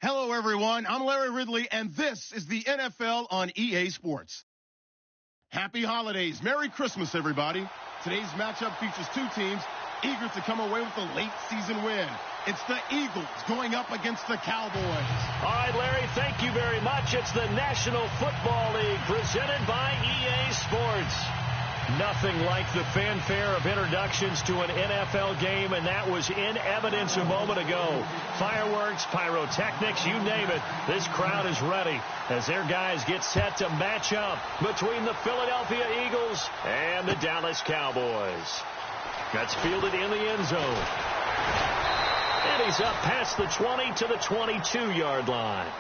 Hello, everyone. I'm Larry Ridley, and this is the NFL on EA Sports. Happy holidays. Merry Christmas, everybody. Today's matchup features two teams eager to come away with a late season win. It's the Eagles going up against the Cowboys. All right, Larry, thank you very much. It's the National Football League presented by EA Sports. Nothing like the fanfare of introductions to an NFL game, and that was in evidence a moment ago. Fireworks, pyrotechnics, you name it. This crowd is ready as their guys get set to match up between the Philadelphia Eagles and the Dallas Cowboys. That's fielded in the end zone. And he's up past the 20 to the 22-yard line.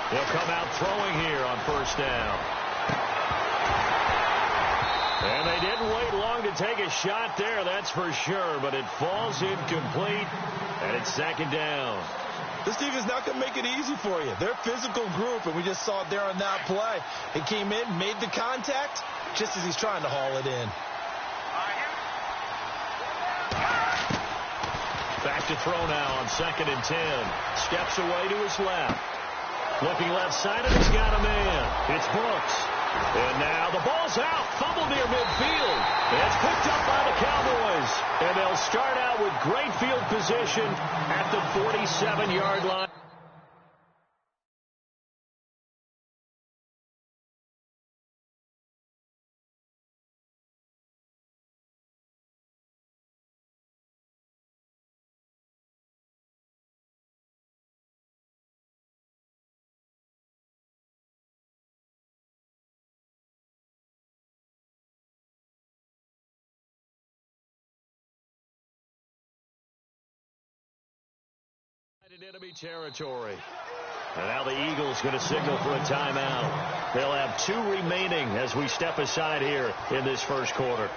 They'll come out throwing here on first down. And they didn't wait long to take a shot there, that's for sure. But it falls incomplete, and it's second down. This defense is not going to make it easy for you. They're a physical group, and we just saw it there on that play. He came in, made the contact, just as he's trying to haul it in. Back to throw now on 2nd and 10. Steps away to his left. Looking left side, and he's got a man. It's Brooks. And now the ball's out. Fumble near midfield. It's picked up by the Cowboys. And they'll start out with great field position at the 47-yard line. In enemy territory. And now the Eagles going to signal for a timeout. They'll have 2 remaining as we step aside here in this first quarter.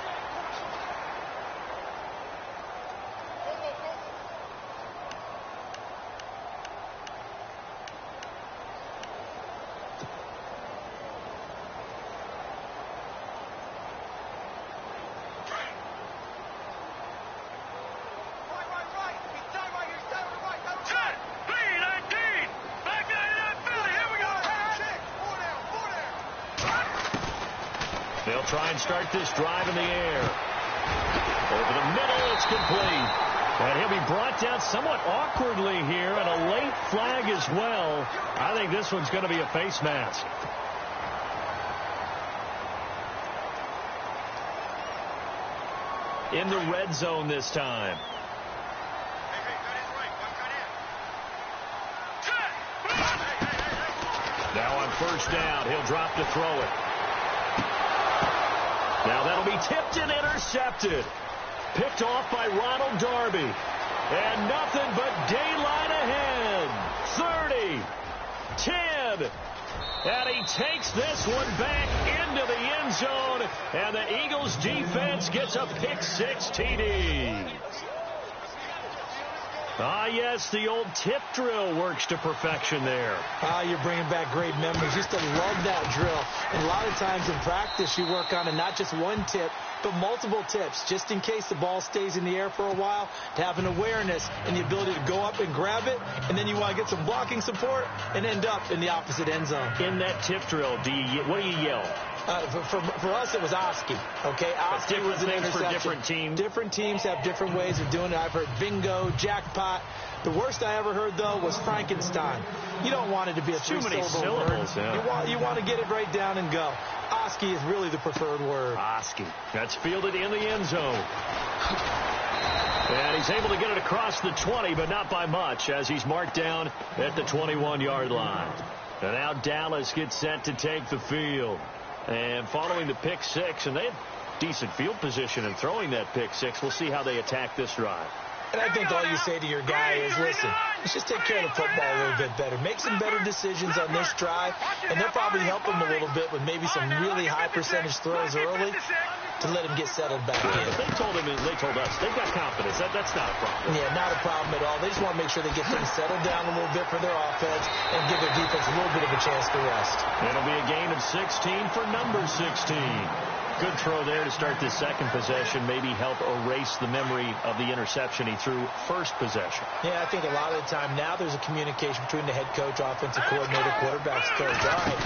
They'll try and start this drive in the air. Over the middle, it's complete. And he'll be brought down somewhat awkwardly here, and a late flag as well. I think this one's going to be a face mask. In the red zone this time. Now on first down, he'll drop to throw it. Now that'll be tipped and intercepted. Picked off by Ronald Darby. And nothing but daylight ahead. 30, 10. And he takes this one back into the end zone. And the Eagles defense gets a pick-6 TD. Ah, yes, the old tip drill works to perfection there. Ah, you're bringing back great memories. Used to love that drill. And a lot of times in practice, you work on it, not just one tip, but multiple tips, just in case the ball stays in the air for a while, to have an awareness and the ability to go up and grab it, and then you want to get some blocking support and end up in the opposite end zone. In that tip drill, what do you yell? For us, it was Oski. Okay, Oski was an interception. For different teams. Different teams have different ways of doing it. I've heard bingo, jackpot. The worst I ever heard, though, was Frankenstein. You don't want it to be a too many syllables. Yeah. You want to get it right down and go. Oski is really the preferred word. Oski. That's fielded in the end zone. And he's able to get it across the 20, but not by much, as he's marked down at the 21-yard line. And now Dallas gets set to take the field. And following the pick six, and they had decent field position in throwing that pick six. We'll see how they attack this drive. And I think all you say to your guy is, listen, let's just take care of the football a little bit better. Make some better decisions on this drive, and they'll probably help him a little bit with maybe some really high percentage throws early to let him get settled back in. They told us, they've got confidence. That's not a problem. Yeah, not a problem at all. They just want to make sure they get things settled down a little bit for their offense and give their defense a little bit of a chance to rest. It'll be a gain of 16 for number 16. Good throw there to start this second possession. Maybe help erase the memory of the interception he threw first possession. Yeah, I think a lot of the time now there's a communication between the head coach, offensive coordinator, quarterback's coach. All right,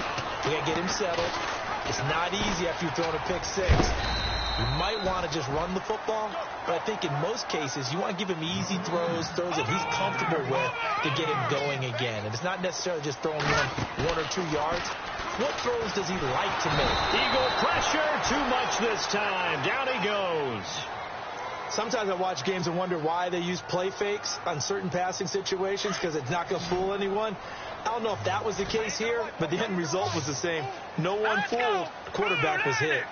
we got to get him settled. It's not easy after you've thrown a pick six. You might want to just run the football, but I think in most cases you want to give him easy throws that he's comfortable with to get him going again. And it's not necessarily just throwing one or 2 yards. What throws does he like to make? Eagle pressure, too much this time. Down he goes. Sometimes I watch games and wonder why they use play fakes on certain passing situations, because it's not going to fool anyone. I don't know if that was the case here, but the end result was the same. No one fooled. The quarterback was hit.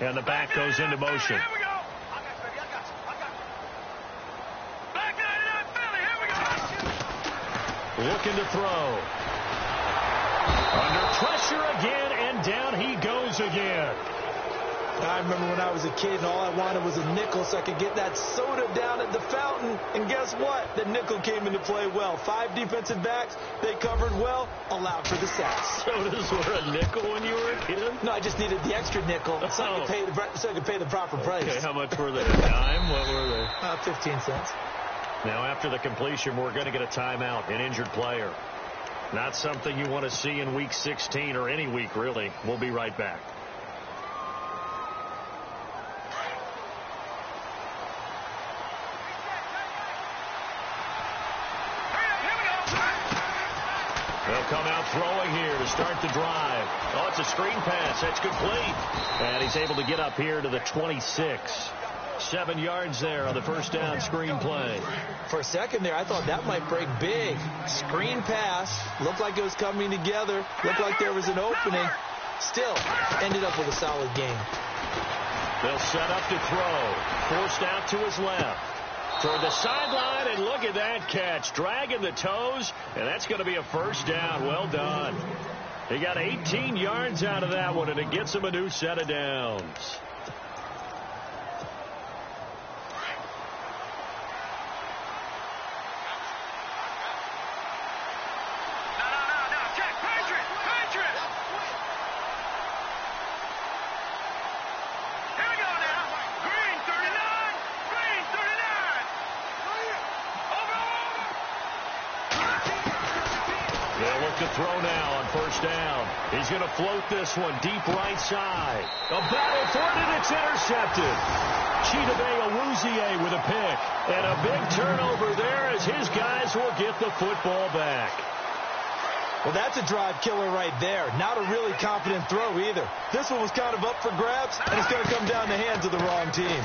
And the back goes into motion. Looking to throw. Under pressure again, and down he goes again. I remember when I was a kid and all I wanted was a nickel so I could get that soda down at the fountain. And guess what? The nickel came into play well. 5 defensive backs, they covered well, allowed for the sacks. Sodas were a nickel when you were a kid? No, I just needed the extra nickel so I could pay the proper price. Okay, how much were they? A dime? What were they? 15 cents. Now after the completion, we're going to get a timeout, an injured player. Not something you want to see in Week 16 or any week, really. We'll be right back. They'll come out throwing here to start the drive. Oh, it's a screen pass. That's complete. And he's able to get up here to the 26. 7 yards there on the first down screen play. For a second there, I thought that might break big. Screen pass. Looked like it was coming together. Looked like there was an opening. Still, ended up with a solid game. They'll set up to throw. Forced out to his left. Toward the sideline, and look at that catch. Dragging the toes, and that's going to be a first down. Well done. He got 18 yards out of that one, and it gets him a new set of downs. To throw now on first down. He's going to float this one deep right side. A battle for it, and it's intercepted. Chidobe Awuzie with a pick. And a big turnover there as his guys will get the football back. Well, that's a drive killer right there. Not a really confident throw either. This one was kind of up for grabs, and it's going to come down the hands of the wrong team.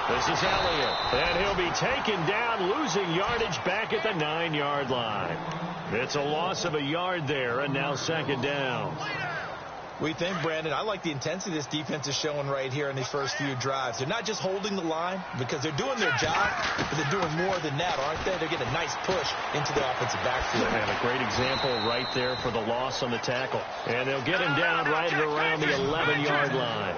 This is Elliott, and he'll be taken down, losing yardage back at the 9-yard line. It's a loss of a yard there, and now second down. We think, Brandon, I like the intensity this defense is showing right here in these first few drives. They're not just holding the line because they're doing their job, but they're doing more than that, aren't they? They're getting a nice push into the offensive backfield. And a great example right there for the loss on the tackle. And they'll get him down right around the 11-yard line.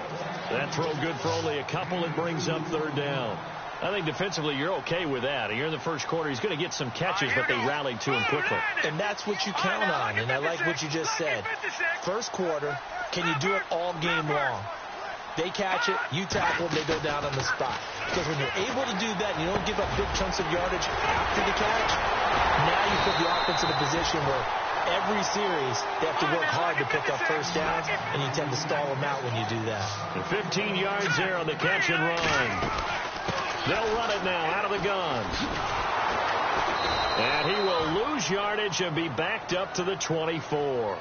That throw good for only a couple. It brings up third down. I think defensively you're okay with that. Here in the first quarter, he's going to get some catches, but they rallied to him quickly. And that's what you count on, and I like what you just said. First quarter, can you do it all game long? They catch it, you tackle it, they go down on the spot. Because when you're able to do that, and you don't give up big chunks of yardage after the catch, now you put the offense in a position where every series they have to work hard to pick up first downs, and you tend to stall them out when you do that. And 15 yards there on the catch and run. They'll run it now out of the guns. And he will lose yardage and be backed up to the 24.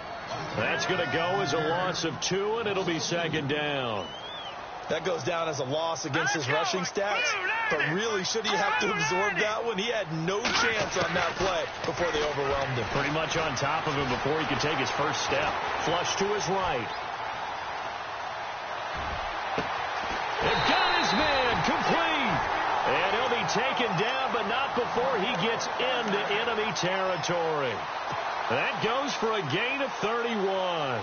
That's going to go as a loss of 2, and it'll be second down. That goes down as a loss against his rushing stats, but really, should he have to absorb that one? He had no chance on that play before they overwhelmed him. Pretty much on top of him before he could take his first step. Flush to his right. They've got his man complete. And he'll be taken down, but not before he gets into enemy territory. That goes for a gain of 31.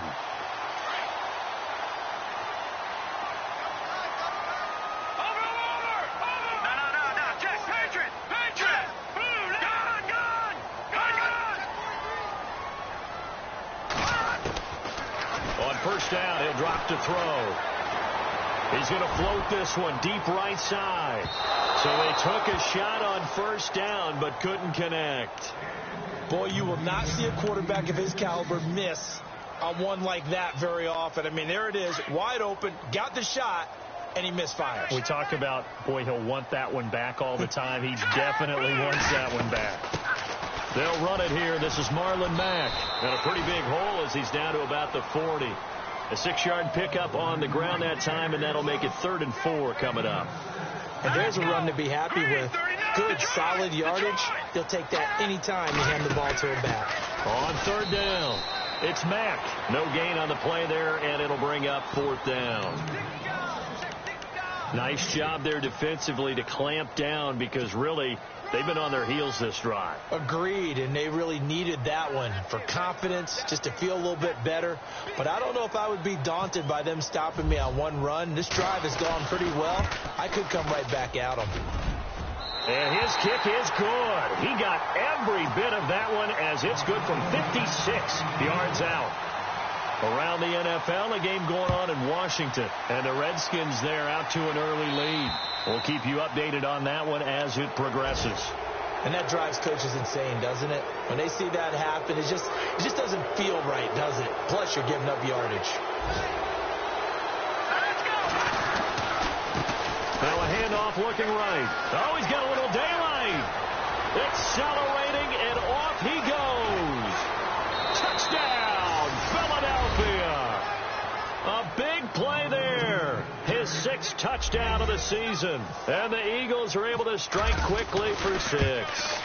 First down, he'll drop to throw. He's going to float this one deep right side. So they took a shot on first down, but couldn't connect. Boy, you will not see a quarterback of his caliber miss on one like that very often. I mean, there it is, wide open, got the shot, and he misfires. We talk about, boy, he'll want that one back all the time. He definitely wants that one back. They'll run it here. This is Marlon Mack. Got a pretty big hole as he's down to about the 40. A 6-yard pickup on the ground that time, and that'll make it 3rd and 4 coming up. And there's a run to be happy with. Good, solid yardage. He'll take that anytime you hand the ball to him back. On 3rd down, it's Mack. No gain on the play there, and it'll bring up 4th down. Nice job there defensively to clamp down because really they've been on their heels this drive. Agreed, and they really needed that one for confidence, just to feel a little bit better. But I don't know if I would be daunted by them stopping me on one run. This drive has gone pretty well. I could come right back at them. And his kick is good. He got every bit of that one as it's good from 56 yards out. Around the NFL, a game going on in Washington. And the Redskins there out to an early lead. We'll keep you updated on that one as it progresses. And that drives coaches insane, doesn't it? When they see that happen, it just doesn't feel right, does it? Plus, you're giving up yardage. Now a handoff looking right. Oh, he's got a little daylight. Accelerating, and off he goes. Touchdown, Philadelphia. A big play there. His 6th touchdown of the season. And the Eagles are able to strike quickly for 6.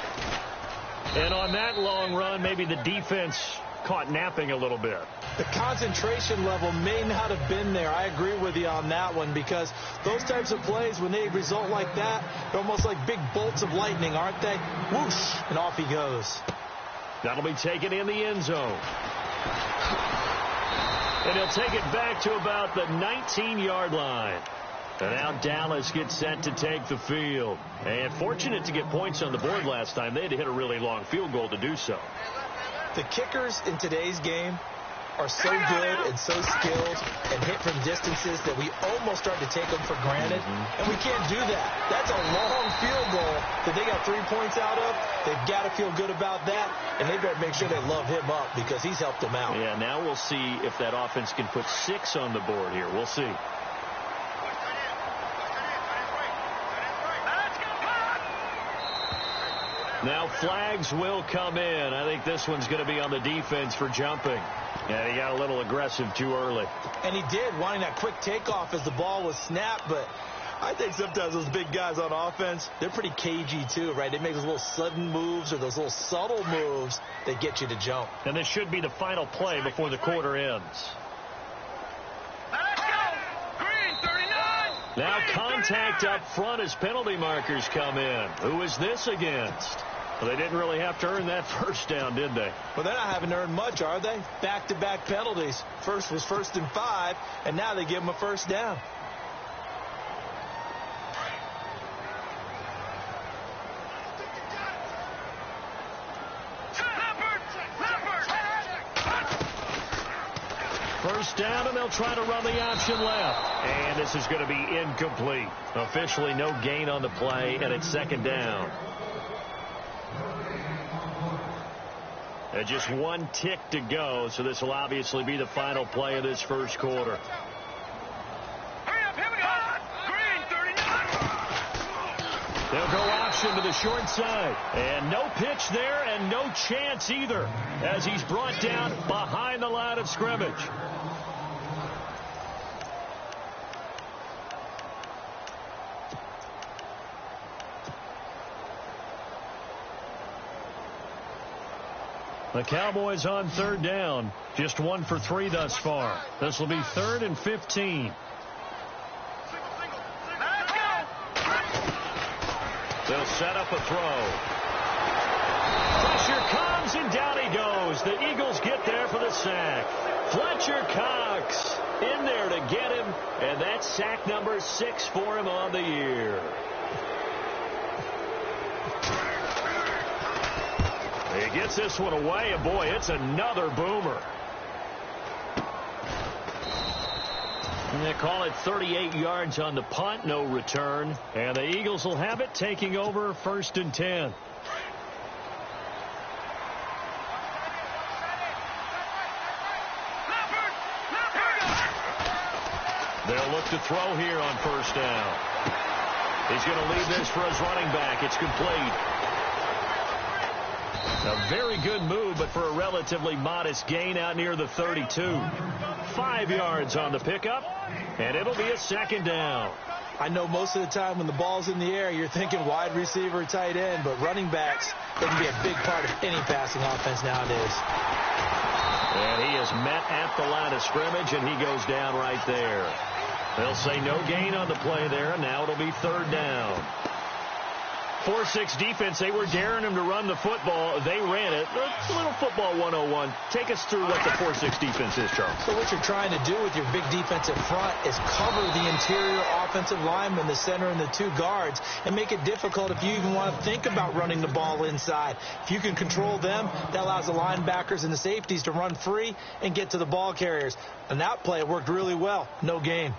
And on that long run, maybe the defense caught napping a little bit. The concentration level may not have been there. I agree with you on that one because those types of plays, when they result like that, they're almost like big bolts of lightning, aren't they? Whoosh, and off he goes. That'll be taken in the end zone. And he'll take it back to about the 19-yard line. And now Dallas gets set to take the field. And fortunate to get points on the board last time. They had to hit a really long field goal to do so. The kickers in today's game are so good and so skilled and hit from distances that we almost start to take them for granted. And we can't do that. That's a long field goal that they got 3 points out of. They've got to feel good about that, and they better make sure they love him up because he's helped them out. Yeah, now we'll see if that offense can put 6 on the board here. We'll see. Now flags will come in. I think this one's going to be on the defense for jumping. And he got a little aggressive too early. And he did, wanting that quick takeoff as the ball was snapped. But I think sometimes those big guys on offense, they're pretty cagey too, right? They make those little sudden moves or those little subtle moves that get you to jump. And this should be the final play before the quarter ends. Let's go! Green, 39! Now contact up front as penalty markers come in. Who is this against? Well, they didn't really have to earn that first down, did they? Well, they're not having to earn much, are they? Back-to-back penalties. First was 1st and 5, and now they give them a first down. First down, and they'll try to run the option left. And this is going to be incomplete. Officially no gain on the play, and it's 2nd down. And just 1 tick to go, so this will obviously be the final play of this first quarter. Hurry up, here we go! Green, 39! They'll go option to the short side. And no pitch there, and no chance either, as he's brought down behind the line of scrimmage. The Cowboys on third down. Just 1 for 3 thus far. This will be 3rd and 15. They'll set up a throw. Pressure comes, and down he goes. The Eagles get there for the sack. Fletcher Cox in there to get him, and that's sack number 6 for him on the year. He gets this one away, and boy, it's another boomer. And they call it 38 yards on the punt, no return. And the Eagles will have it, taking over 1st and 10. They'll look to throw here on 1st down. He's going to leave this for his running back. It's complete. A very good move, but for a relatively modest gain out near the 32. 5 yards on the pickup, and it'll be a 2nd down. I know most of the time when the ball's in the air, you're thinking wide receiver, tight end, but running backs, they can be a big part of any passing offense nowadays. And he is met at the line of scrimmage, and he goes down right there. They'll say no gain on the play there, and now it'll be 3rd down. 4-6 defense, they were daring him to run the football. They ran it. A little football 101. Take us through what the 4-6 defense is, Charles. So what you're trying to do with your big defensive front is cover the interior offensive lineman, the center, and the 2 guards, and make it difficult if you even want to think about running the ball inside. If you can control them, that allows the linebackers and the safeties to run free and get to the ball carriers. And that play worked really well. No gain.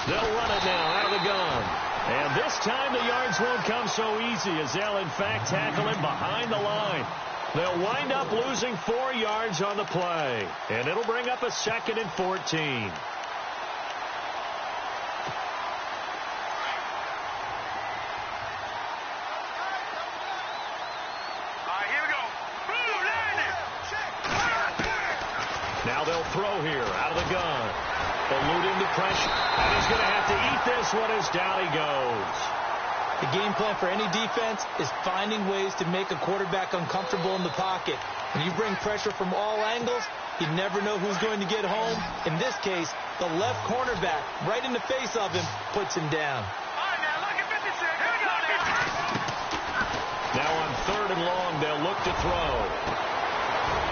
They'll run it now out of the gun. And this time the yards won't come so easy as they'll, in fact, tackle him behind the line. They'll wind up losing 4 yards on the play. And it'll bring up a 2nd and 14. Now they'll throw here out of the gun. Eluding the pressure. And he's going to have to eat this one as down he goes. The game plan for any defense is finding ways to make a quarterback uncomfortable in the pocket. When you bring pressure from all angles, you never know who's going to get home. In this case, the left cornerback, right in the face of him, puts him down. Now on 3rd and long, they'll look to throw.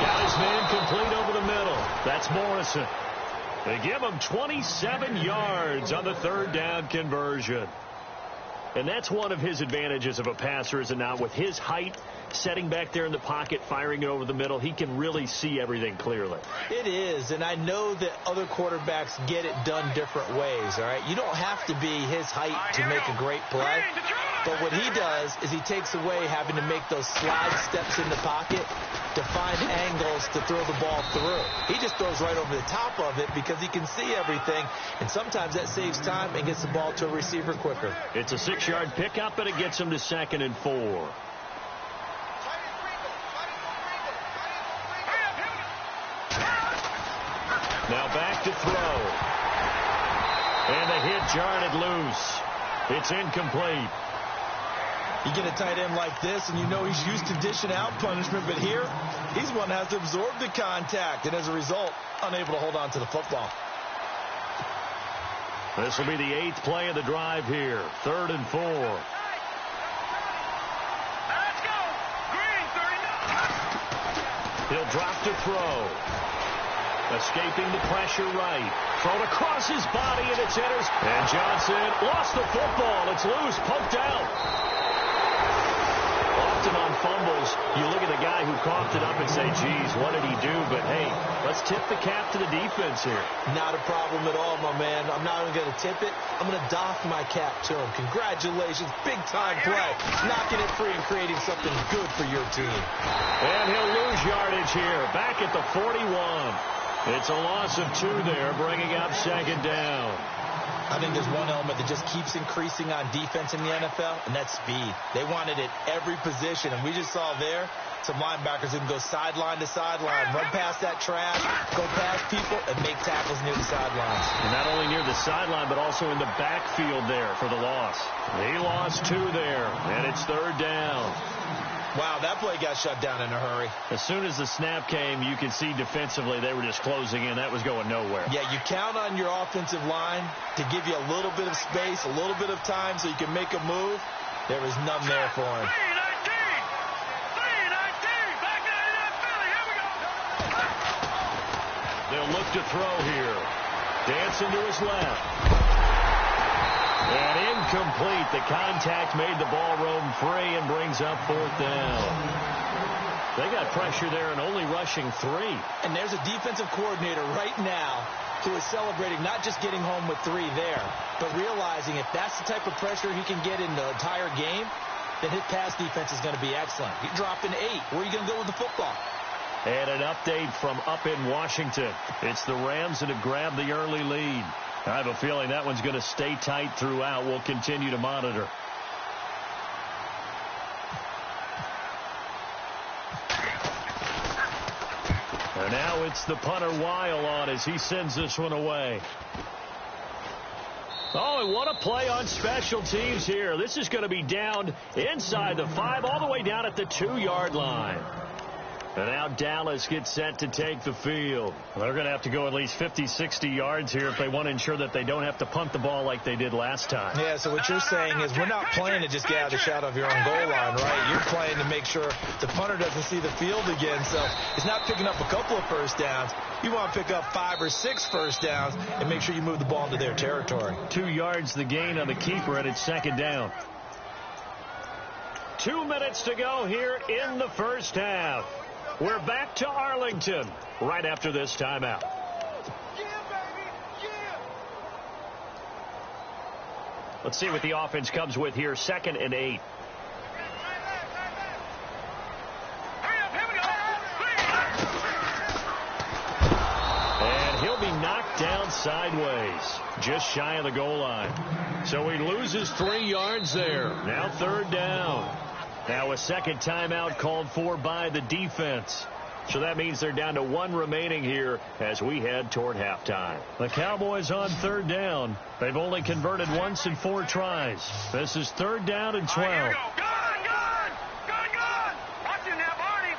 Got his man complete over the middle. That's Morrison. They give him 27 yards on the 3rd down conversion. And that's one of his advantages of a passer, is it not? With his height, setting back there in the pocket, firing it over the middle, he can really see everything clearly. It is, and I know that other quarterbacks get it done different ways, all right? You don't have to be his height to make a great play. But what he does is he takes away having to make those slide steps in the pocket to find angles to throw the ball through. He just throws right over the top of it because he can see everything, and sometimes that saves time and gets the ball to a receiver quicker. It's a 6-yard pickup, and it gets him to 2nd and 4. Now back to throw. And the hit jarred it loose. It's incomplete. You get a tight end like this, and you know he's used to dishing out punishment, but here, he's one that has to absorb the contact, and as a result, unable to hold on to the football. This will be the 8th play of the drive here. 3rd and 4. Let's go. Green, 39. He'll drop to throw. Escaping the pressure right. Thrown across his body, and it's enters. And Johnson lost the football. It's loose, poked out. Often on fumbles, you look at the guy who coughed it up and say, geez, what did he do? But, hey, let's tip the cap to the defense here. Not a problem at all, my man. I'm not even going to tip it. I'm going to doff my cap to him. Congratulations. Big-time play. Knocking it free and creating something good for your team. And he'll lose yardage here. Back at the 41. It's a loss of 2 there, bringing up 2nd down. I think there's one element that just keeps increasing on defense in the NFL, and that's speed. They want it at every position, and we just saw there some linebackers who can go sideline to sideline, run past that trash, go past people, and make tackles near the sidelines. And not only near the sideline, but also in the backfield there for the loss. He lost 2 there, and it's 3rd down. Wow, that play got shut down in a hurry. As soon as the snap came, you could see defensively they were just closing in. That was going nowhere. Yeah, you count on your offensive line to give you a little bit of space, a little bit of time so you can make a move. There was none there for him. 3-19, back in that Philly. Here we go. They'll look to throw here. Dancing to his left. And incomplete. The contact made the ball roam free and brings up 4th down. They got pressure there and only rushing 3. And there's a defensive coordinator right now who is celebrating not just getting home with 3 there, but realizing if that's the type of pressure he can get in the entire game, then his pass defense is going to be excellent. He dropped an 8. Where are you going to go with the football? And an update from up in Washington. It's the Rams that have grabbed the early lead. I have a feeling that one's going to stay tight throughout. We'll continue to monitor. And now it's the punter Weil on as he sends this one away. Oh, and what a play on special teams here. This is going to be down inside the 5, all the way down at the 2-yard line. And now Dallas gets set to take the field. They're going to have to go at least 50, 60 yards here if they want to ensure that they don't have to punt the ball like they did last time. Yeah, so what you're saying is we're not playing to just get out of the shadow of your own goal line, right? You're playing to make sure the punter doesn't see the field again. So it's not picking up a couple of first downs. You want to pick up 5 or 6 first downs and make sure you move the ball into their territory. 2 yards the gain on the keeper, and it's 2nd down. 2 minutes to go here in the first half. We're back to Arlington right after this timeout. Let's see what the offense comes with here. 2nd and 8. And he'll be knocked down sideways, just shy of the goal line. So he loses 3 yards there. Now 3rd down. Now a second timeout called for by the defense. So that means they're down to 1 remaining here as we head toward halftime. The Cowboys on 3rd down. They've only converted once in 4 tries. This is 3rd down and 12. Here we go. Gun. Watch it now, Barney.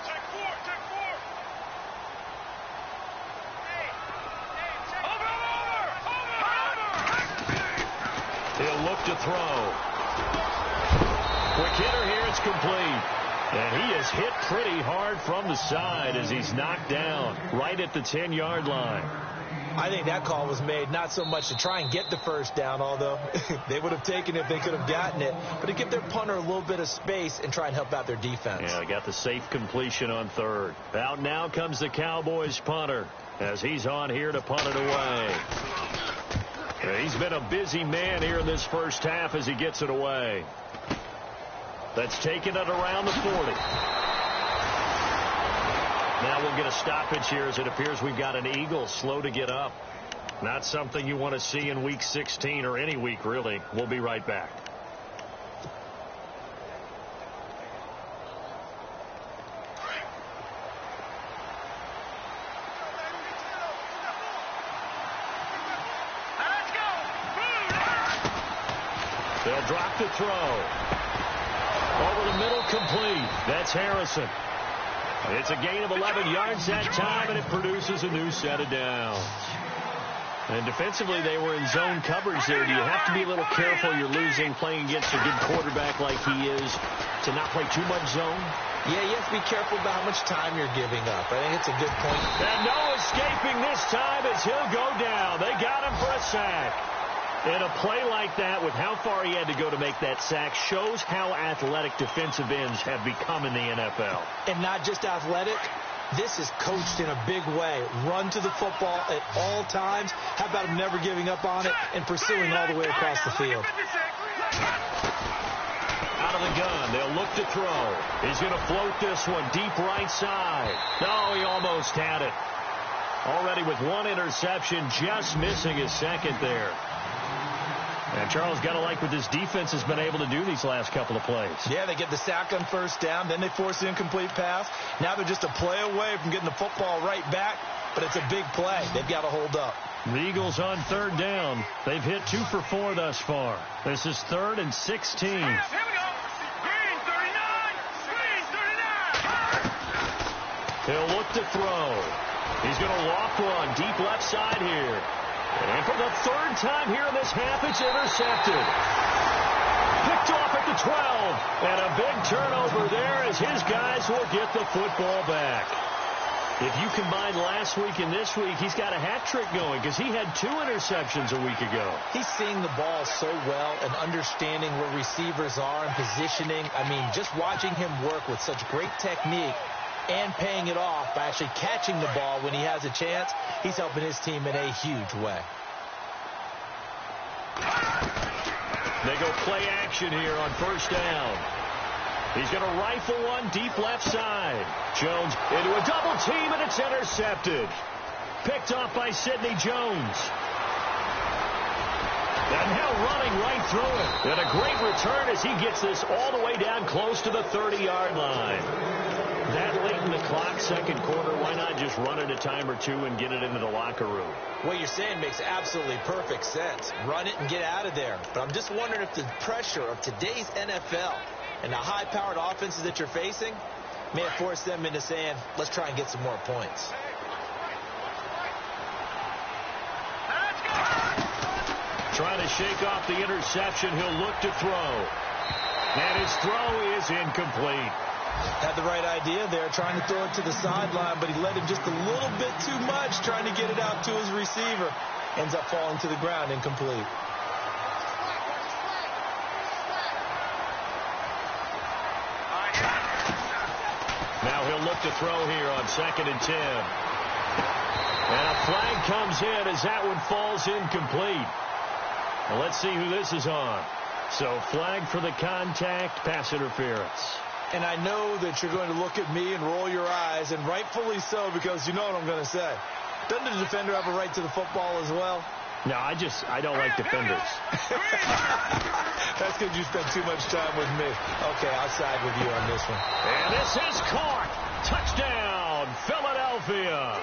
Check 4. Over. He'll look to throw. Quick hitter here, it's complete. And he is hit pretty hard from the side as he's knocked down right at the 10-yard line. I think that call was made not so much to try and get the first down, although they would have taken it if they could have gotten it, but to give their punter a little bit of space and try and help out their defense. Yeah, they got the safe completion on 3rd. Out now comes the Cowboys punter as he's on here to punt it away. He's been a busy man here in this first half as he gets it away. That's taken it around the 40. Now we'll get a stoppage here as it appears we've got an Eagle slow to get up. Not something you want to see in Week 16 or any week, really. We'll be right back. They'll drop the throw. Over the middle, complete. That's Harrison. It's a gain of 11 yards that time, and it produces a new set of downs. And defensively, they were in zone coverage there. Do you have to be a little careful? You're losing, playing against a good quarterback like he is, to not play too much zone? Yeah, you have to be careful about how much time you're giving up. I think it's a good point. And no escaping this time as he'll go down. They got him for a sack. And a play like that, with how far he had to go to make that sack, shows how athletic defensive ends have become in the NFL. And not just athletic. This is coached in a big way. Run to the football at all times. How about him never giving up on it and pursuing all the way across the field? Out of the gun. They'll look to throw. He's going to float this one deep right side. No, he almost had it. Already with one interception, just missing his second there. And Charles, got to like what this defense has been able to do these last couple of plays. Yeah, they get the sack on first down, then they force the incomplete pass. Now they're just a play away from getting the football right back, but it's a big play. They've got to hold up. The Eagles on third down. They've hit 2 for 4 thus far. This is 3rd and 16. Here we go. Green 39. Green 39. He'll look to throw. He's going to loft one deep left side here. And for the 3rd time here in this half, it's intercepted. Picked off at the 12. And a big turnover there as his guys will get the football back. If you combine last week and this week, he's got a hat trick going because he had 2 interceptions a week ago. He's seeing the ball so well and understanding where receivers are and positioning. I mean, just watching him work with such great technique and paying it off by actually catching the ball when he has a chance, he's helping his team in a huge way. They go play action here on first down. He's going to rifle one deep left side. Jones into a double team, and it's intercepted. Picked off by Sidney Jones. And now running right through it. And a great return as he gets this all the way down close to the 30-yard line. That late in the clock, second quarter, why not just run it a time or two and get it into the locker room? What you're saying makes absolutely perfect sense. Run it and get out of there. But I'm just wondering if the pressure of today's NFL and the high-powered offenses that you're facing may have forced them into saying, let's try and get some more points. Trying to shake off the interception. He'll look to throw. And his throw is incomplete. Had the right idea there, trying to throw it to the sideline, but he let him just a little bit too much, trying to get it out to his receiver. Ends up falling to the ground, incomplete. Now he'll look to throw here on 2nd and 10. And a flag comes in as that one falls incomplete. Now let's see who this is on. So flag for the contact, pass interference. And I know that you're going to look at me and roll your eyes, and rightfully so, because you know what I'm going to say. Doesn't the defender have a right to the football as well? No, I don't like defenders. That's because you spend too much time with me. Okay, I'll side with you on this one. And this is caught. Touchdown, Philadelphia.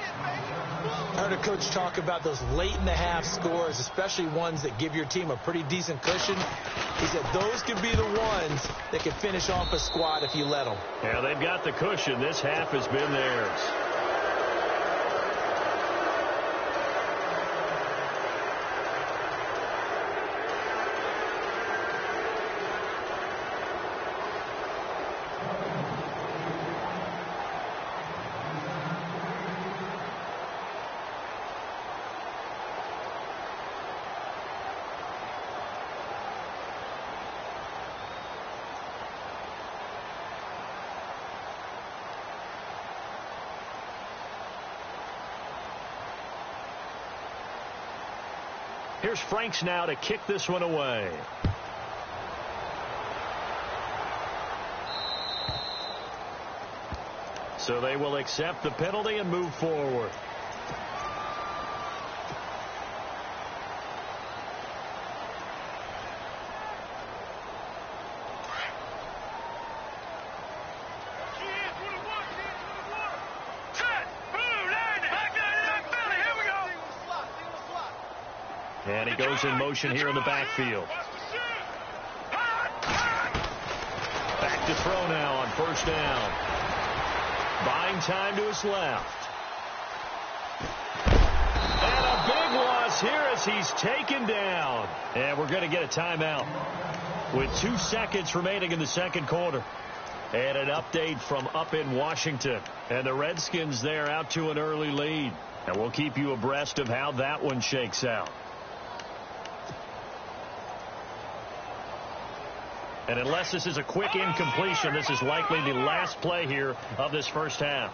I heard a coach talk about those late-in-the-half scores, especially ones that give your team a pretty decent cushion. He said those could be the ones that could finish off a squad if you let them. Yeah, they've got the cushion. This half has been theirs. Here's Franks now to kick this one away. So they will accept the penalty and move forward. And he goes in motion here in the backfield. Back to throw now on first down. Buying time to his left. And a big loss here as he's taken down. And we're going to get a timeout with 2 seconds remaining in the second quarter. And an update from up in Washington. And the Redskins there out to an early lead. And we'll keep you abreast of how that one shakes out. And unless this is a quick incompletion, this is likely the last play here of this first half.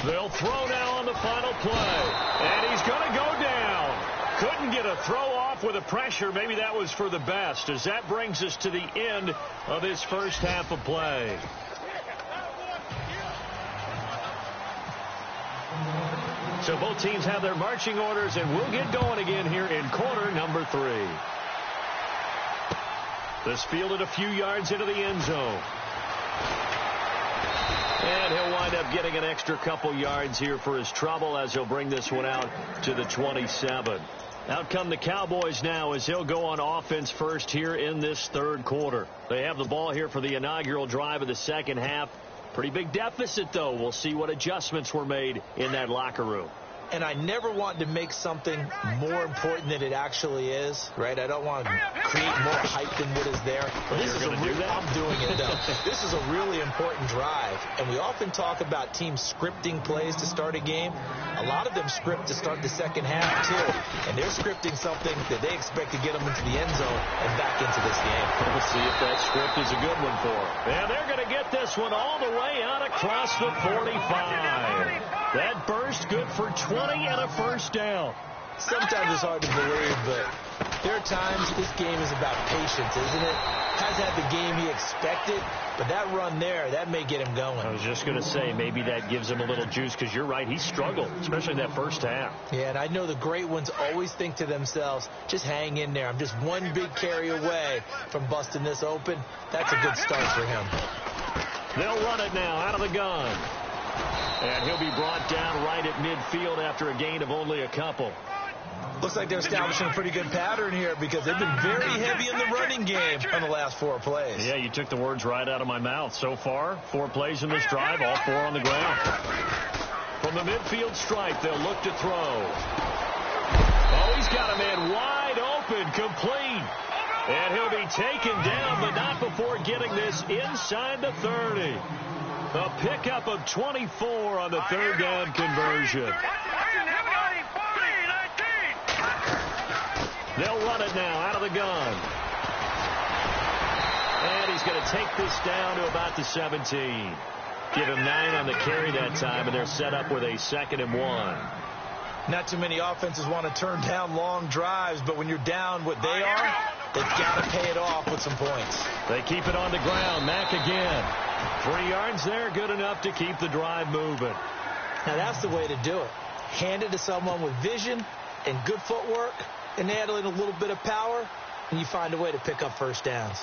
They'll throw now on the final play. And he's going to go down. Couldn't get a throw off with the pressure. Maybe that was for the best, as that brings us to the end of this first half of play. So both teams have their marching orders, and we'll get going again here in quarter number 3. This fielded a few yards into the end zone. And he'll wind up getting an extra couple yards here for his trouble as he'll bring this one out to the 27. Out come the Cowboys now as he'll go on offense first here in this third quarter. They have the ball here for the inaugural drive of the second half. Pretty big deficit, though. We'll see what adjustments were made in that locker room. And I never want to make something more important than it actually is, right? I don't want to create more hype than what is there. But this is I'm doing it, though. This is a really important drive. And we often talk about teams scripting plays to start a game. A lot of them script to start the second half, too. And they're scripting something that they expect to get them into the end zone and back into this game. We'll see if that script is a good one for them. And they're going to get this one all the way out across the 45. That burst good for 20 and a first down. Sometimes it's hard to believe, but there are times this game is about patience, isn't it? Has had the game he expected, but that run there, that may get him going. I was just going to say, maybe that gives him a little juice, because you're right, he struggled, especially that first half. Yeah, and I know the great ones always think to themselves, just hang in there. I'm just one big carry away from busting this open. That's a good start for him. They'll run it now out of the gun. And he'll be brought down right at midfield after a gain of only a couple. Looks like they're establishing a pretty good pattern here because they've been very heavy in the running game on the last 4 plays. Yeah, you took the words right out of my mouth. So far, 4 plays in this drive, all 4 on the ground. From the midfield stripe, they'll look to throw. Oh, he's got a man wide open, complete. And he'll be taken down, but not before getting this inside the 30. A pickup of 24 on the third down conversion. They'll run it now out of the gun. And he's going to take this down to about the 17. Give him 9 on the carry that time, and they're set up with a 2nd and 1. Not too many offenses want to turn down long drives, but when you're down what they are, they've got to pay it off with some points. They keep it on the ground. Mack again. 3 yards there, good enough to keep the drive moving. Now that's the way to do it. Hand it to someone with vision and good footwork, and add in a little bit of power, and you find a way to pick up first downs.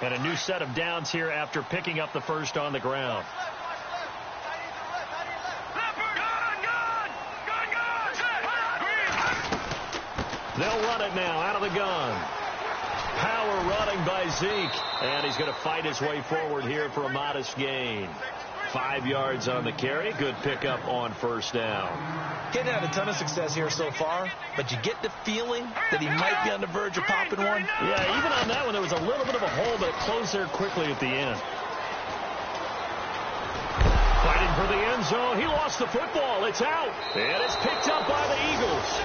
And a new set of downs here after picking up the first on the ground. They'll run it now out of the gun. Power running by Zeke. And he's going to fight his way forward here for a modest gain. 5 yards on the carry. Good pickup on first down. He hasn't had a ton of success here so far, but you get the feeling that he might be on the verge of popping one. Yeah, even on that one, there was a little bit of a hole, but it closed there quickly at the end. Fighting for the end zone. He lost the football. It's out. And it's picked up by the Eagles.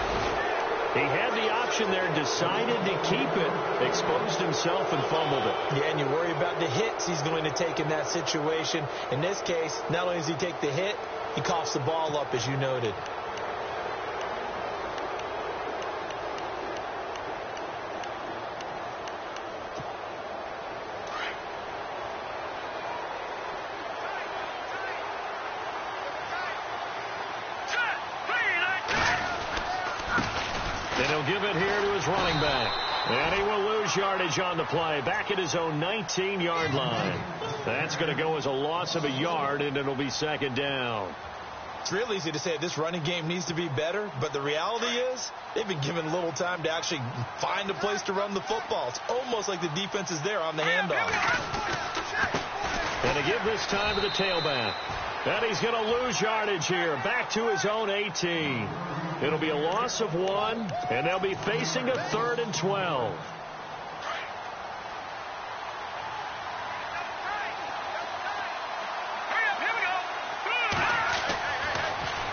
He had the option there, decided to keep it, exposed himself and fumbled it. Yeah, and you worry about the hits he's going to take in that situation. In this case, not only does he take the hit, he coughs the ball up, as you noted. And he'll give it here to his running back. And he will lose yardage on the play. Back at his own 19-yard line. That's going to go as a loss of a yard, and it'll be second down. It's real easy to say this running game needs to be better, but the reality is they've been given little time to actually find a place to run the football. It's almost like the defense is there on the handoff. And to give this time to the tailback. And he's going to lose yardage here. Back to his own 18. It'll be a loss of 1, and they'll be facing a 3rd and 12.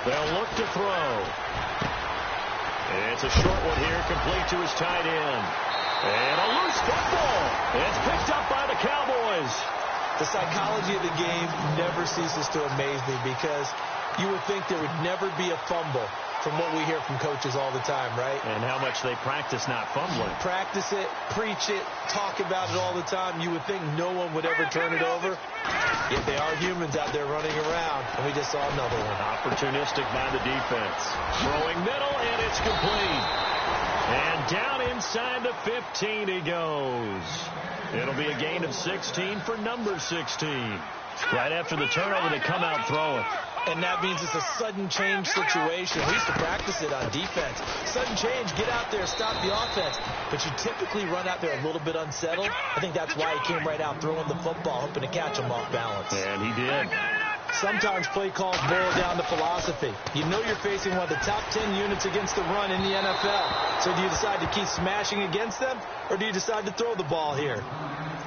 They'll look to throw. It's a short one here, complete to his tight end. And a loose football. It's picked up by the Cowboys. The psychology of the game never ceases to amaze me because you would think there would never be a fumble from what we hear from coaches all the time, right? And how much they practice not fumbling. Practice it, preach it, talk about it all the time. You would think no one would ever turn it over. Yet they are humans out there running around, and we just saw another one. Opportunistic by the defense. Throwing middle, and it's complete. And down inside the 15 he goes. It'll be a gain of 16 for number 16. Right after the turnover, they come out throwing. And that means it's a sudden change situation. We used to practice it on defense. Sudden change, get out there, stop the offense. But you typically run out there a little bit unsettled. I think that's why he came right out throwing the football, hoping to catch him off balance. And he did. Sometimes play calls boil down to philosophy. You know you're facing one of the top 10 units against the run in the NFL. So do you decide to keep smashing against them, or do you decide to throw the ball here?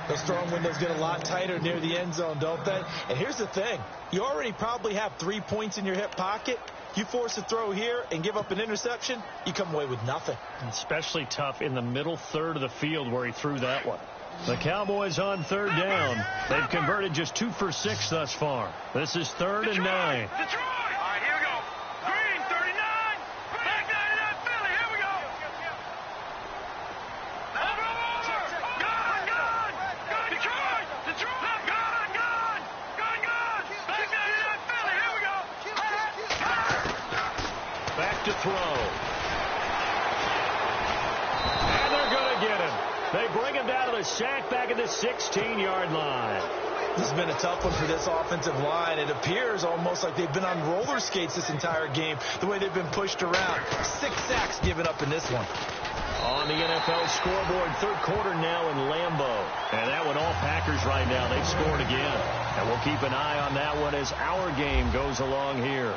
Those throwing windows get a lot tighter near the end zone, don't they? And here's the thing. You already probably have 3 points in your hip pocket. You force a throw here and give up an interception, you come away with nothing. Especially tough in the middle third of the field where he threw that one. The Cowboys on third down. They've converted just 2 for 6 thus far. This is 3rd and 9. Detroit! All right, here we go. Green, 39. Back 99, Philly. Here we go. Over. Gone. Detroit. Gone. Back 99, Philly. Here we go. Back to throw. And they're going to get him. They bring him down to the sack back at the 16-yard line. This has been a tough one for this offensive line. It appears almost like they've been on roller skates this entire game, the way they've been pushed around. 6 sacks given up in this one. On the NFL scoreboard, third quarter now in Lambeau. And that one all Packers right now. They've scored again. And we'll keep an eye on that one as our game goes along here.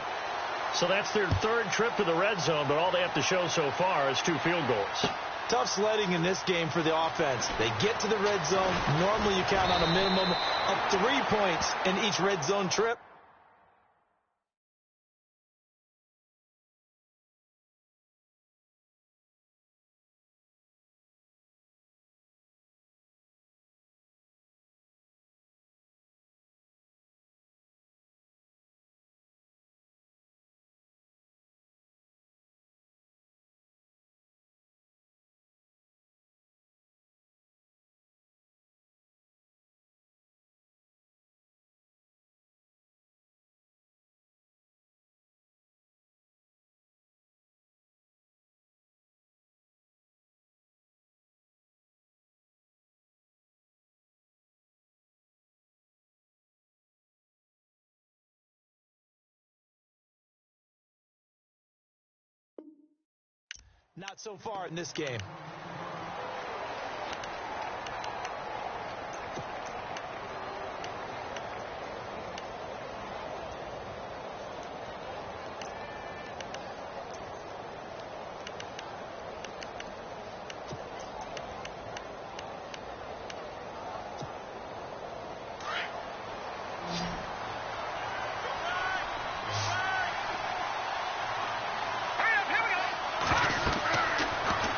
So that's their 3rd trip to the red zone, but all they have to show so far is 2 field goals. Tough sledding in this game for the offense. They get to the red zone. Normally you count on a minimum of 3 points in each red zone trip. Not so far in this game.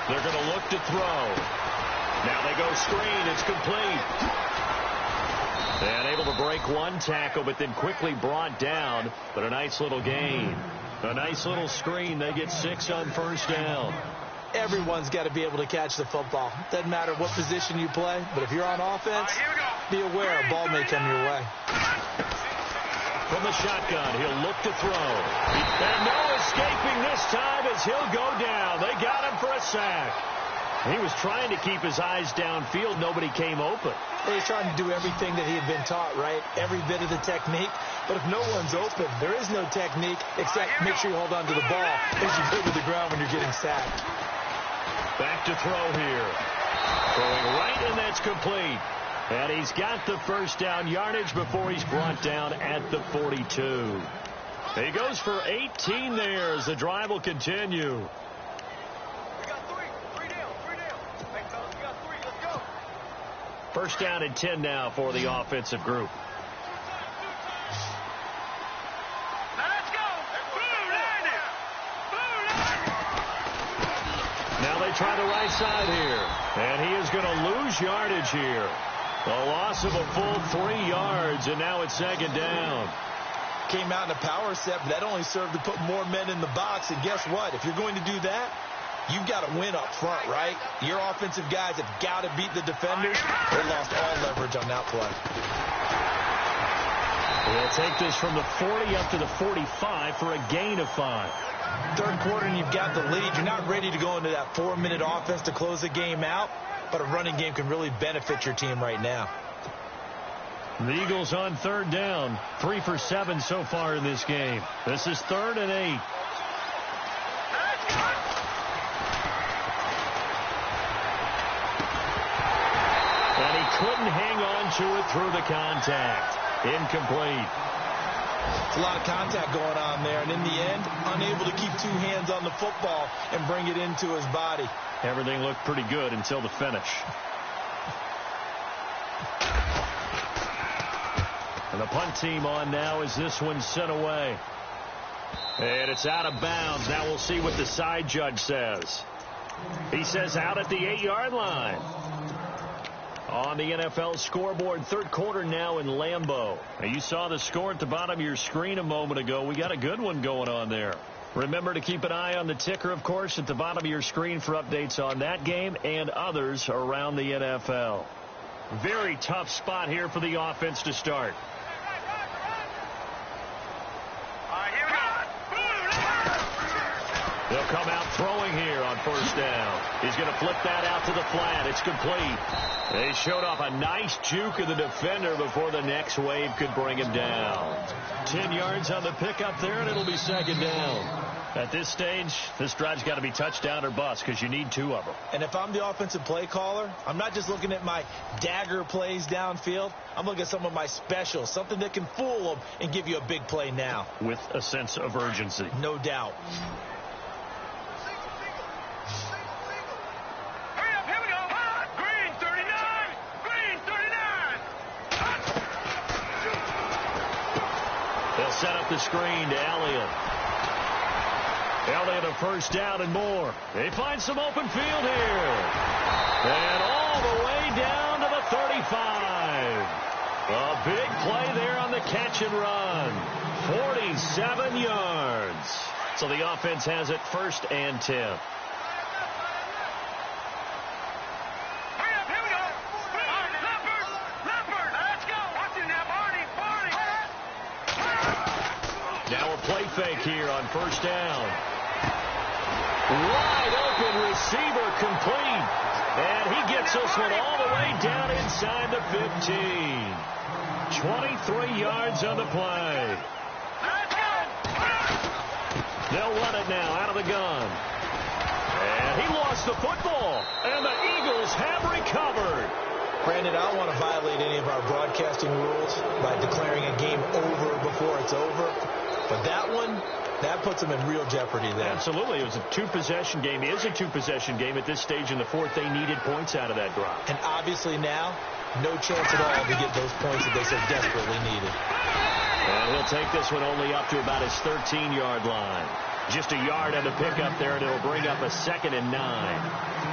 They're going to look to throw. Now they go screen. It's complete. And able to break one tackle, but then quickly brought down. But a nice little gain. A nice little screen. They get 6 on first down. Everyone's got to be able to catch the football. Doesn't matter what position you play, but if you're on offense, be aware a ball may come your way. From the shotgun, he'll look to throw. And no escaping this time as he'll go down. They got him for a sack. He was trying to keep his eyes downfield. Nobody came open. He's trying to do everything that he had been taught, right? Every bit of the technique. But if no one's open, there is no technique except make sure you hold on to the ball as you go to the ground when you're getting sacked. Back to throw here. Throwing right, and that's complete. And he's got the first down yardage before he's brought down at the 42. He goes for 18 there as the drive will continue. We got 3 down. Hey, fellas, we got 3. Let's go. First down and 10 now for the offensive group. Let's go. Now they try the right side here. And he is going to lose yardage here. A loss of a full 3 yards, and now it's second down. came out in a power set, but that only served to put more men in the box. And guess what? If you're going to do that, you've got to win up front, right? Your offensive guys have got to beat the defenders. They lost all leverage on that play. They'll take this from the 40 up to the 45 for a gain of 5. Third quarter, and you've got the lead. You're not ready to go into that 4-minute offense to close the game out, but a running game can really benefit your team right now. The Eagles on third down. 3 for 7 so far in this game. This is 3rd and 8. And he couldn't hang on to it through the contact. Incomplete. It's a lot of contact going on there, and in the end, unable to keep 2 hands on the football and bring it into his body. Everything looked pretty good until the finish. And the punt team on now as this one sent away. And it's out of bounds. Now we'll see what the side judge says. He says out at the 8-yard line. On the NFL scoreboard, third quarter now in Lambeau. Now you saw the score at the bottom of your screen a moment ago. We got a good one going on there. Remember to keep an eye on the ticker, of course, at the bottom of your screen for updates on that game and others around the NFL. Very tough spot here for the offense to start. They'll come out throwing here on first down. He's going to flip that out to the flat. It's complete. They showed off a nice juke of the defender before the next wave could bring him down. 10 yards on the pickup there, and it'll be second down. At this stage, this drive's got to be touchdown or bust because you need 2 of them. And if I'm the offensive play caller, I'm not just looking at my dagger plays downfield. I'm looking at some of my specials, something that can fool them and give you a big play now. With a sense of urgency. No doubt. Set up the screen to Elliott. Elliott a first down and more. They find some open field here. And all the way down to the 35. A big play there on the catch and run. 47 yards. So the offense has it 1st and 10. Play fake here on first down. Wide open receiver complete. And he gets this one all the way down inside the 15. 23 yards on the play. They'll run it now out of the gun. And he lost the football. And the Eagles have recovered. Brandon, I don't want to violate any of our broadcasting rules by declaring a game over before it's over. But that one, that puts them in real jeopardy there. Absolutely. It was a 2-possession game. It is a 2-possession game at this stage in the 4th. They needed points out of that drive. And obviously now, no chance at all to get those points that they so desperately needed. And he'll take this one only up to about his 13-yard line. Just a yard on the pickup there, and it'll bring up a 2nd and 9.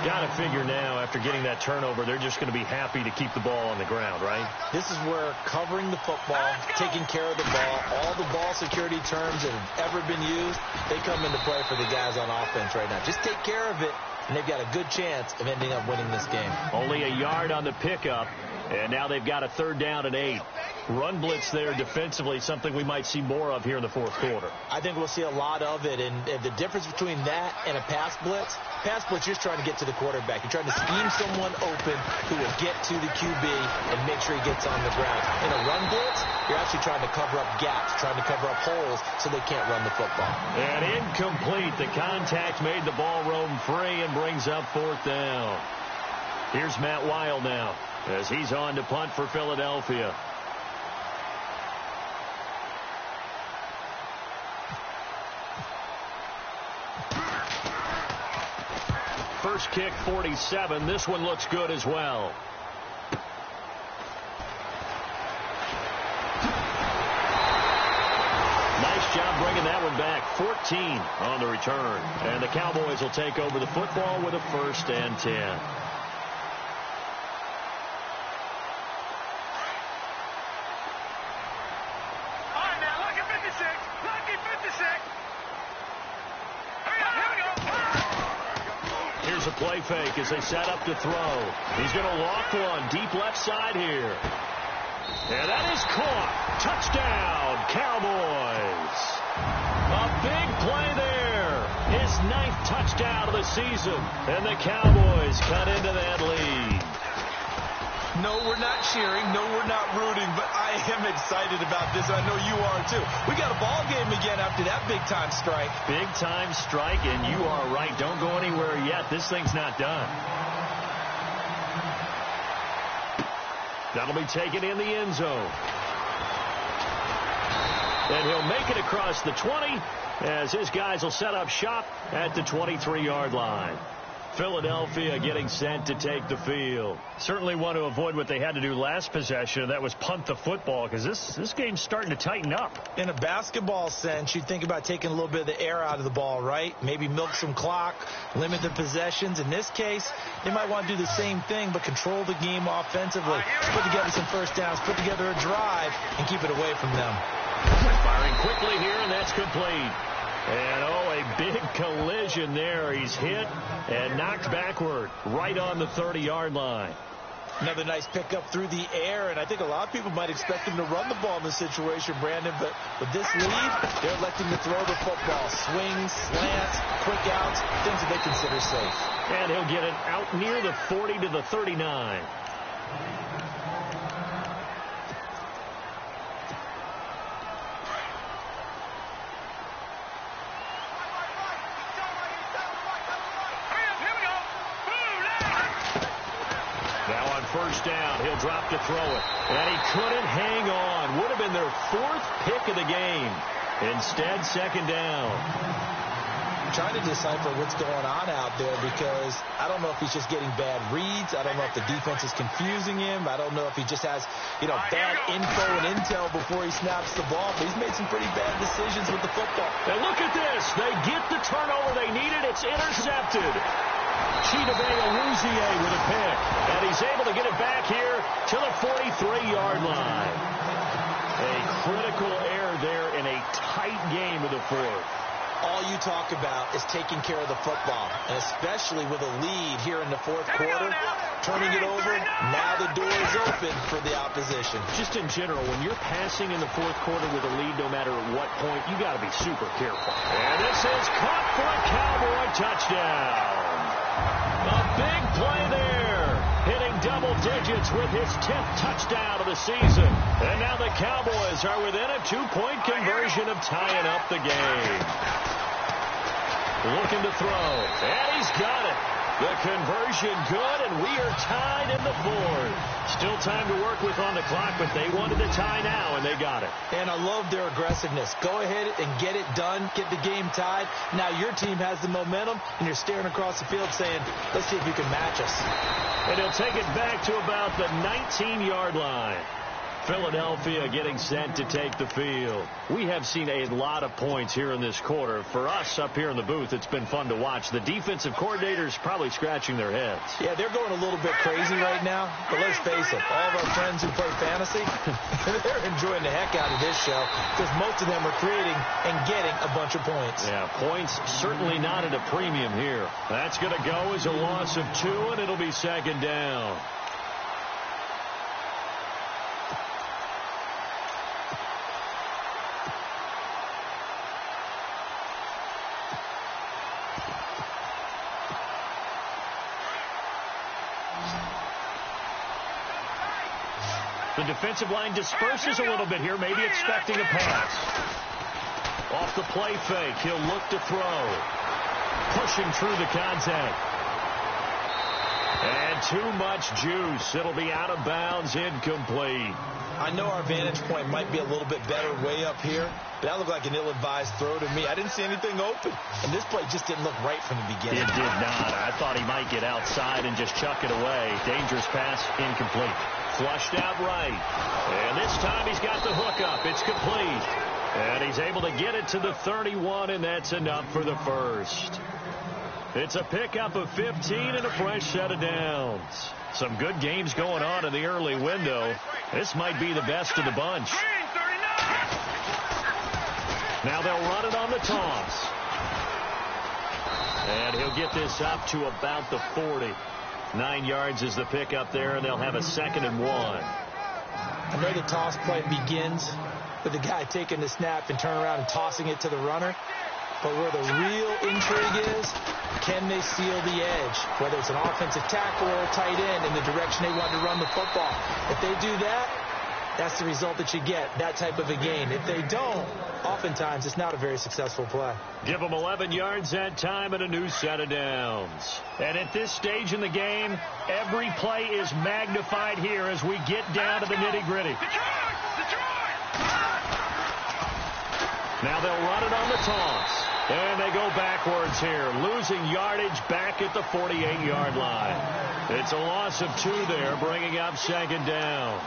Got to figure now, after getting that turnover, they're just going to be happy to keep the ball on the ground, right? This is where covering the football, taking care of the ball, all the ball security terms that have ever been used, they come into play for the guys on offense right now. Just take care of it, and they've got a good chance of ending up winning this game. Only a yard on the pickup, and now they've got a 3rd down and 8. Run blitz there defensively, something we might see more of here in the 4th quarter. I think we'll see a lot of it, and the difference between that and a pass blitz, you're just trying to get to the quarterback. You're trying to scheme someone open who will get to the QB and make sure he gets on the ground. In a run blitz, you're actually trying to cover up gaps, trying to cover up holes so they can't run the football. And incomplete. The contact made the ball roam free and brings up 4th down. Here's Matt Weil now as he's on to punt for Philadelphia. First kick, 47. This one looks good as well. Nice job bringing that one back. 14 on the return. And the Cowboys will take over the football with a 1st and 10. Here's a play fake as they set up to throw. He's going to loft one deep left side here. And that is caught. Touchdown, Cowboys. A big play there. His 9th touchdown of the season. And the Cowboys cut into that lead. No, we're not cheering. No, we're not rooting. But I am excited about this. I know you are, too. We got a ball game again after that big-time strike. Big-time strike, and you are right. Don't go anywhere yet. This thing's not done. That'll be taken in the end zone. And he'll make it across the 20 as his guys will set up shop at the 23-yard line. Philadelphia getting sent to take the field. Certainly want to avoid what they had to do last possession. That was punt the football, because this game's starting to tighten up. In a basketball sense, you think about taking a little bit of the air out of the ball, right? Maybe milk some clock, limit the possessions. In this case, they might want to do the same thing, but control the game offensively. Put together some first downs, put together a drive, and keep it away from them. Firing quickly here, and that's complete. And, a big collision there. He's hit and knocked backward right on the 30-yard line. Another nice pickup through the air, and I think a lot of people might expect him to run the ball in this situation, Brandon, but with this lead, they're electing to throw the football. Swings, slants, quick outs, things that they consider safe. And he'll get it out near the 40 to the 39. First down. He'll drop to throw it. And he couldn't hang on. Would have been their 4th pick of the game. Instead, second down. I'm trying to decipher what's going on out there because I don't know if he's just getting bad reads. I don't know if the defense is confusing him. I don't know if he just has, bad info and intel before he snaps the ball. But he's made some pretty bad decisions with the football. And look at this. They get the turnover they needed. It's intercepted. Chidobe-Awuzie with a pick. And he's able to get it back here to the 43-yard line. A critical error there in a tight game of the 4th. All you talk about is taking care of the football, and especially with a lead here in the 4th quarter, turning it over, now the door is open for the opposition. Just in general, when you're passing in the 4th quarter with a lead, no matter at what point, you got to be super careful. And this is caught for a Cowboy touchdown. A big play there, hitting double digits with his 10th touchdown of the season. And now the Cowboys are within a 2-point conversion of tying up the game. Looking to throw, and he's got it. The conversion good, and we are tied in the 4th. Still time to work with on the clock, but they wanted to tie now, and they got it. And I love their aggressiveness. Go ahead and get it done, get the game tied. Now your team has the momentum, and you're staring across the field saying, let's see if you can match us. And he'll take it back to about the 19-yard line. Philadelphia getting sent to take the field. We have seen a lot of points here in this quarter. For us up here in the booth, it's been fun to watch. The defensive coordinators probably scratching their heads. Yeah, they're going a little bit crazy right now. But let's face it, all of our friends who play fantasy, they're enjoying the heck out of this show because most of them are creating and getting a bunch of points. Yeah, points certainly not at a premium here. That's going to go as a loss of 2, and it'll be second down. The defensive line disperses a little bit here, maybe expecting a pass. Off the play fake, he'll look to throw. Pushing through the contact. And too much juice. It'll be out of bounds, incomplete. I know our vantage point might be a little bit better way up here, but that looked like an ill-advised throw to me. I didn't see anything open, and this play just didn't look right from the beginning. It did not. I thought he might get outside and just chuck it away. Dangerous pass, incomplete. Flushed out right. And this time he's got the hook up. It's complete. And he's able to get it to the 31, and that's enough for the first. It's a pickup of 15 and a fresh set of downs. Some good games going on in the early window. This might be the best of the bunch. Now they'll run it on the toss. And he'll get this up to about the 40. 9 yards is the pickup there, and they'll have a 2nd and 1. I know the toss play begins with the guy taking the snap and turning around and tossing it to the runner. But where the real intrigue is, can they seal the edge? Whether it's an offensive tackle or a tight end in the direction they want to run the football. If they do that, that's the result that you get, that type of a gain. If they don't, oftentimes it's not a very successful play. Give them 11 yards that time and a new set of downs. And at this stage in the game, every play is magnified here as we get down to the nitty-gritty. Now they'll run it on the toss. And they go backwards here, losing yardage back at the 48-yard line. It's a loss of 2 there, bringing up 2nd down.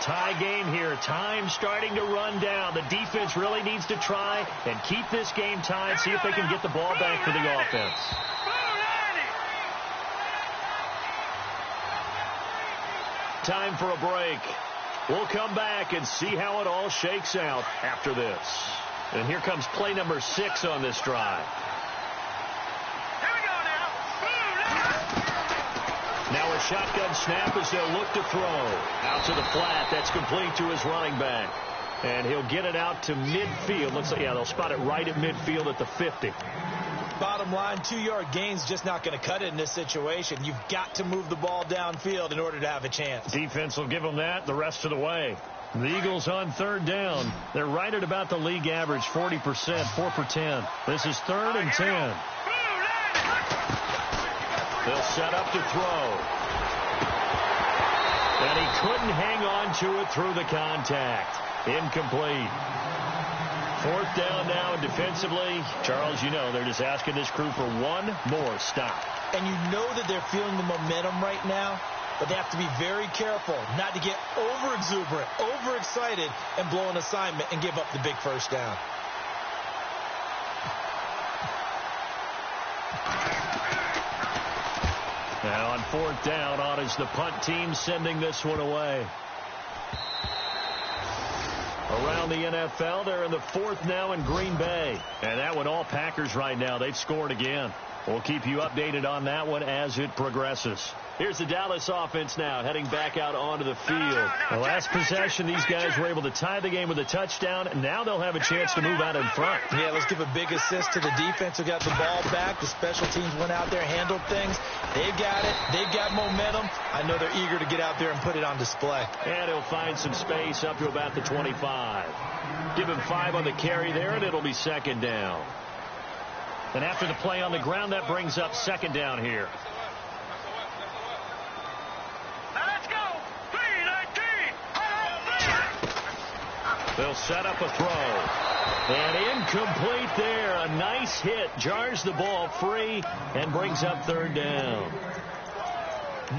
Tie game here. Time starting to run down. The defense really needs to try and keep this game tied, see if they can get the ball back for the offense. Time for a break. We'll come back and see how it all shakes out after this. And here comes play number 6 on this drive. Here we go now. Now a shotgun snap as they'll look to throw. Out to the flat. That's complete to his running back. And he'll get it out to midfield. Looks like, yeah, they'll spot it right at midfield at the 50. Bottom line, 2-yard gain's just not going to cut it in this situation. You've got to move the ball downfield in order to have a chance. Defense will give them that the rest of the way. The Eagles on 3rd down. They're right at about the league average, 40%, 4 for 10. This is 3rd and 10. They'll set up to throw. And he couldn't hang on to it through the contact. Incomplete. 4th down now, and defensively, Charles, you know, they're just asking this crew for one more stop. And you know that they're feeling the momentum right now, but they have to be very careful not to get over-exuberant, overexcited, and blow an assignment and give up the big 1st down. Now on 4th down, on is the punt team sending this one away. Around the NFL, they're in the 4th now in Green Bay. And that one, all Packers right now. They've scored again. We'll keep you updated on that one as it progresses. Here's the Dallas offense now, heading back out onto the field. The last possession, these guys were able to tie the game with a touchdown, and now they'll have a chance to move out in front. Yeah, let's give a big assist to the defense who got the ball back. The special teams went out there, handled things. They've got it. They've got momentum. I know they're eager to get out there and put it on display. And he'll find some space up to about the 25. Give him 5 on the carry there, and it'll be 2nd down. And after the play on the ground, that brings up 2nd down here. Let's go. 3-19. They'll set up a throw. And incomplete there. A nice hit. Jars the ball free and brings up 3rd down.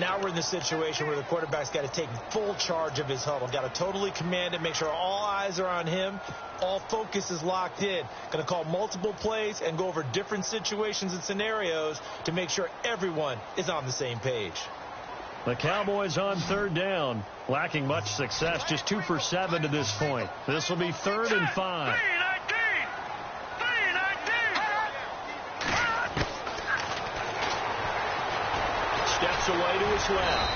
Now we're in the situation where the quarterback's got to take full charge of his huddle. Got to totally command it, make sure all eyes are on him. All focus is locked in. Going to call multiple plays and go over different situations and scenarios to make sure everyone is on the same page. The Cowboys on 3rd down, lacking much success, just 2 for 7 to this point. This will be 3rd and 5. 3-19. Steps away to his left.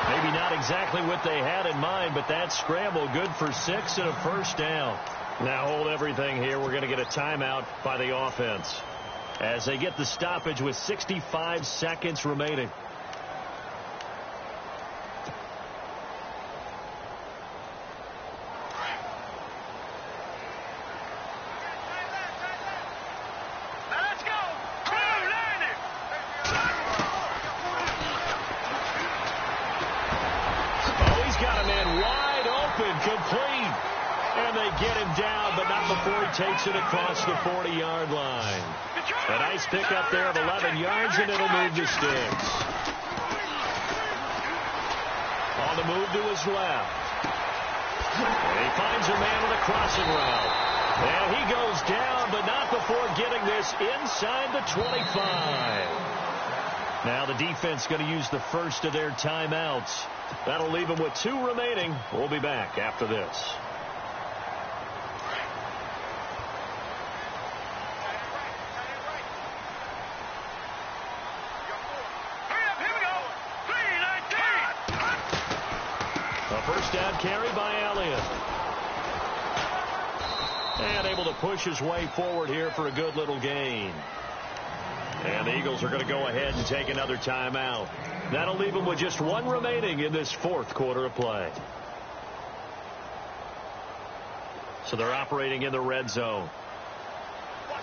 Maybe not exactly what they had in mind, but that scramble good for 6 and a 1st down. Now hold everything here. We're going to get a timeout by the offense as they get the stoppage with 65 seconds remaining. Takes it across the 40-yard line. A nice pickup there of 11 yards, and it'll move the sticks. On the move to his left. And he finds a man with a crossing route. And he goes down, but not before getting this inside the 25. Now the defense going to use the first of their timeouts. That'll leave them with 2 remaining. We'll be back after this. Elliott. And able to push his way forward here for a good little gain. And the Eagles are going to go ahead and take another timeout. That'll leave them with just one remaining in this fourth quarter of play. So they're operating in the red zone. Here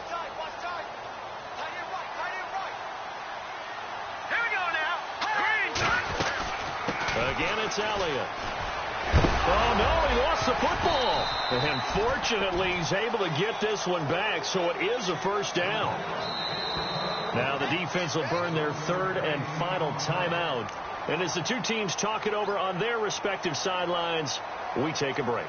we go now. Green. Again, it's Elliott. Oh, no, he lost the football. And fortunately, he's able to get this one back, so it is a first down. Now the defense will burn their third and final timeout. And as the two teams talk it over on their respective sidelines, we take a break.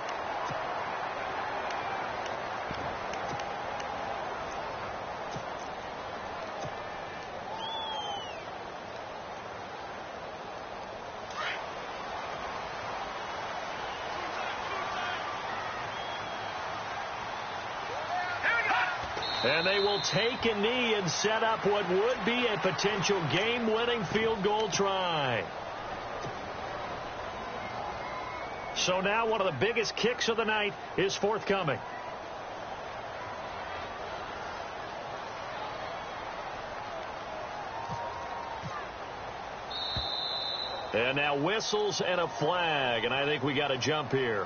And they will take a knee and set up what would be a potential game-winning field goal try. So now one of the biggest kicks of the night is forthcoming. And now whistles and a flag, and I think we got a jump here.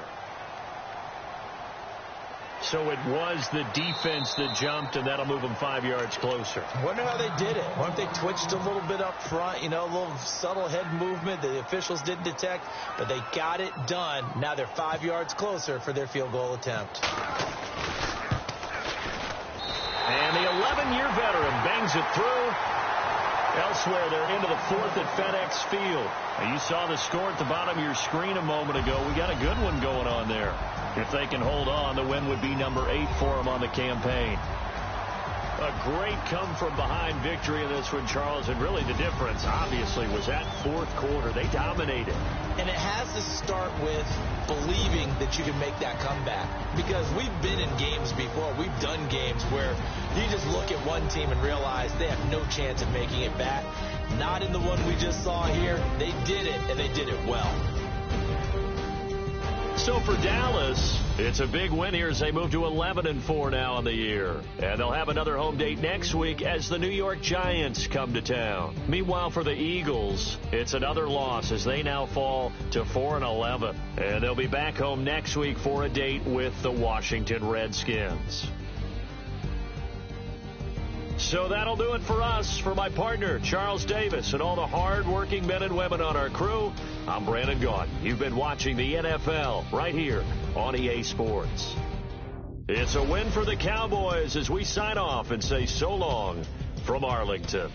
So it was the defense that jumped, and that'll move them 5 yards closer. I wonder how they did it. I wonder if they twitched a little bit up front, you know, a little subtle head movement that the officials didn't detect, but they got it done. Now they're 5 yards closer for their field goal attempt. And the 11-year veteran bangs it through. Elsewhere, they're into the fourth at FedEx Field. Now, you saw the score at the bottom of your screen a moment ago. We got a good one going on there. If they can hold on, the win would be number 8 for them on the campaign. A great come-from-behind victory in this one, Charles. And really the difference, obviously, was that fourth quarter. They dominated. And it has to start with believing that you can make that comeback. Because we've been in games before. We've done games where you just look at one team and realize they have no chance of making it back. Not in the one we just saw here. They did it, and they did it well. So for Dallas, it's a big win here as they move to 11-4 now on the year. And they'll have another home date next week as the New York Giants come to town. Meanwhile, for the Eagles, it's another loss as they now fall to 4-11. And they'll be back home next week for a date with the Washington Redskins. So that'll do it for us. For my partner, Charles Davis, and all the hard-working men and women on our crew, I'm Brandon Gaudin. You've been watching the NFL right here on EA Sports. It's a win for the Cowboys as we sign off and say so long from Arlington.